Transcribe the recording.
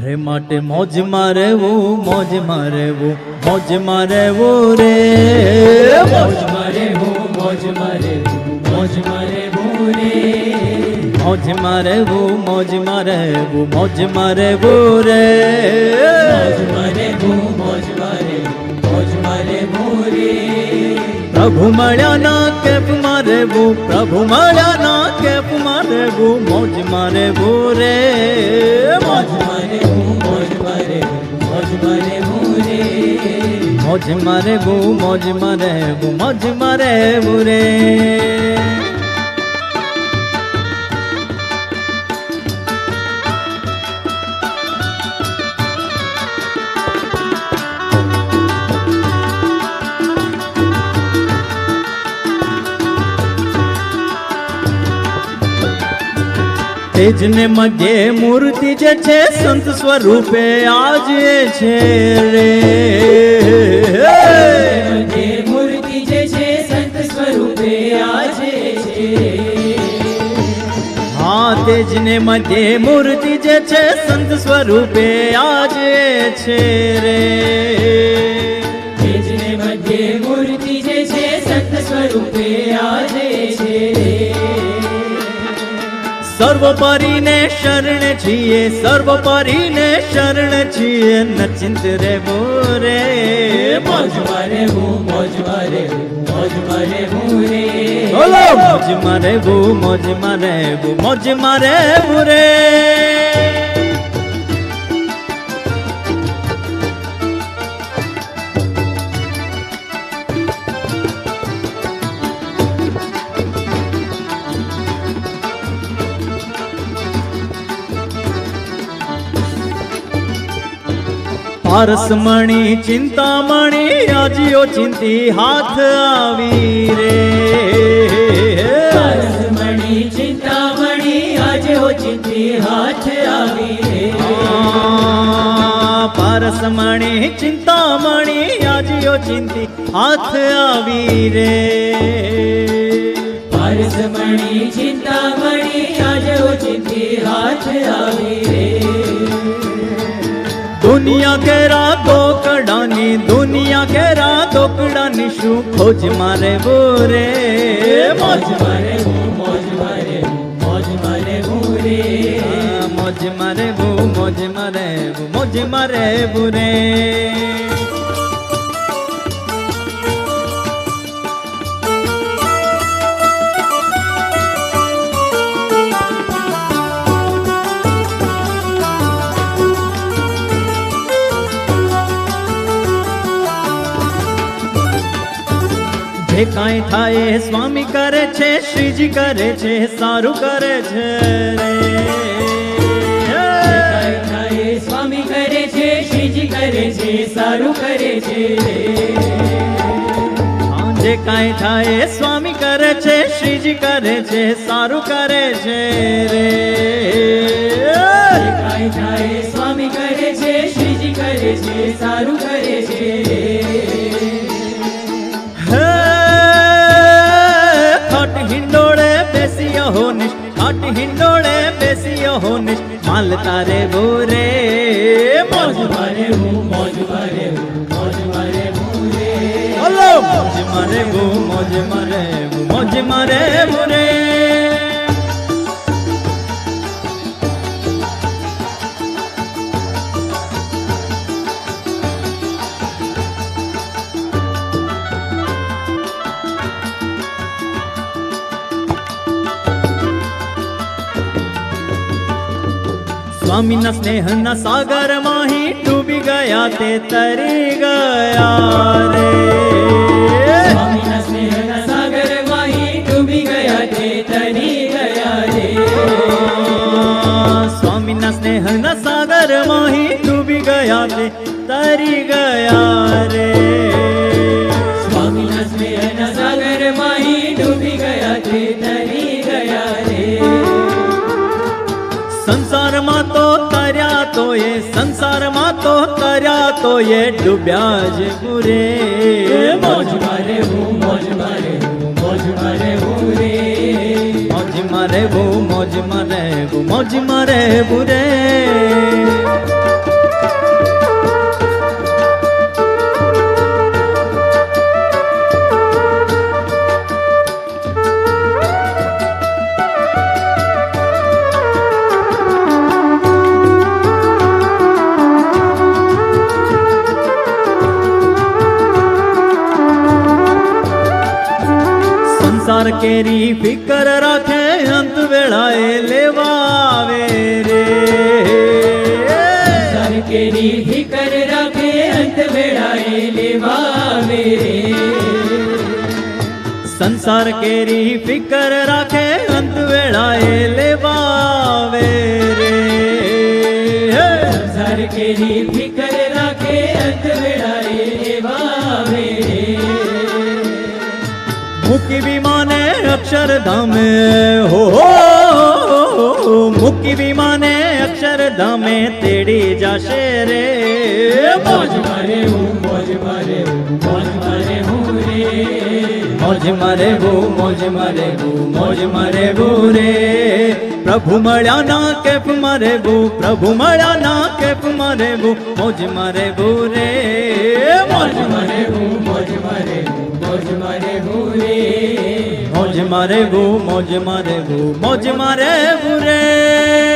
અરે માટે મોજમાં રહેવું, મોજમાં રહેવું, મોજમાં રહેવું રે. મોજમાં રહેવું, મોજમાં રહેવું, મોજમાં રહેવું રે. મોજમાં રહેવું, મોજમાં રહેવું, મોજમાં રહેવું રે. મોજમાં રહેવું, મોજમાં રહેવું, મોજમાં રહેવું રે. પ્રભુ મળ્યાના કેફમાં રહેવું, પ્રભુ મળ્યાના કેફમાં રહેવું, મોજમાં રહેવું રે. મોજમાં રહેવું, મોજમાં રહેવું, મોજમાં રહેવું રે. મોજમાં રહેવું, મોજમાં રહેવું, મોજમાં રહેવું રે. તેજને મધ્યે મૂર્તિ જે છે સંત સ્વરૂપે આજે છે રે. મધ્યે મૂર્તિ જે છે સંત સ્વરૂપે આજે છે. હા, તેજને મધ્યે મૂર્તિ જે છે સંત સ્વરૂપે આજે છે રે. તેજને મધ્યે મૂર્તિ જે છે સંત સ્વરૂપે આજે છે. સર્વોપરીને શરણ છીએ, સર્વોપરીને શરણ છીએ, નચિંત રહેવું રે. મોજમાં રહેવું, મોજમાં રહેવું, મોજમાં રહેવું રે. બોલો મોજમાં રહેવું, મોજમાં રહેવું, મોજમાં રહેવું રે. પારસમણી ચિંતામણી આજીઓ ચિંતી હાથ આવી રે. પારસમણી ચિંતામણી આજીઓ ચિંતી હાથ આવી રે. પારસમણી ચિંતામણી આજીઓ ચિંતી હાથ આવી રે. પારસમણી ચિંતામણી આજીઓ ચિંતી હાથ આવી રે. દુનિયા કેરા દોકડાની, દુનિયા કેરા દોકડાની શું ખોજમાં રહેવું રે. મોજમાં રહેવું, મોજમાં રહેવું, મોજમાં રહેવું રે. મોજમાં રહેવું, મોજમાં રહેવું, મોજમાં રહેવું રે. જે કાંઈ થાય એ સ્વામી કરે છે, શ્રીજી કરે છે, સારું કરે છે રે. કાંઈ થાય સ્વામી કરે છે, શ્રીજી કરે છે, સારું કરે છે રે. જે કાંઈ થાય એ સ્વામી કરે છે, શ્રીજી કરે છે, સારું કરે છે રે. કાંઈ થાય સ્વામી કરે છે, શ્રીજી કરે છે, સારું કરે છે રે. ખાટ હિંડોળે બેસીયો હોનિશ માલતા રહેવું રે. મોજમાં રહેવું, મોજમાં રહેવું, મોજમાં રહેવું રે. બોલો મોજમાં રહેવું, મોજમાં રહેવું, મોજમાં રહેવું રે. સ્વામીના સ્નેહના સાગરમાં હી ડૂબી ગયા તે તરી ગયા રે. સ્વામીના સ્નેહના સાગરમાં હી ડૂબી ગયા તે તરી ગયા રે. સ્વામીના સ્નેહના સાગરમાં હી ડૂબી ગયા તે તરી ગયા રે. સ્વામીના સ્નેહના સાગરમાં હી ડૂબી ગયા તે તરી ગયા રે. સંસારમાં તો તર્યા તો એ, સંસારમાં તો તર્યા તો એ ડૂબ્યા જ પૂરે. મોજમાં રહેવું, મોજમાં રહેવું, મોજમાં રહેવું રે. મોજમાં રહેવું, મોજમાં રહેવું, મોજમાં રહેવું રે. સંસાર કેરી ફિકર રાખે અંત વેળાએ લેવા આવે રે કેરી ફિકર રાખે અંત વેળાએ લેવા આવે રે સંસાર કેરી ફિકર રાખે અંત વેળાએ લેવા આવે રે સંસાર કેરી ફિકર રાખે અંત વેળાએ લેવા આવે રે મૂકી વિમાને અક્ષરધામે હો મૂકી વિમાને અક્ષરધામે તેડી જાશે રે મોજ મારે હું મોજ મારે હું મોજ મારે હું રે મોજ મારે મોજ મારે મોજ મારે રે પ્રભુ મળ્યા ના કેફ મારે પ્રભુ મળ્યા ના કેફ મારે મોજ મારે રે મોજ મારે હું મોજ મારે હું મોજ મારે હું રે મોજ મારે મોજ મારે મોજ મારે રે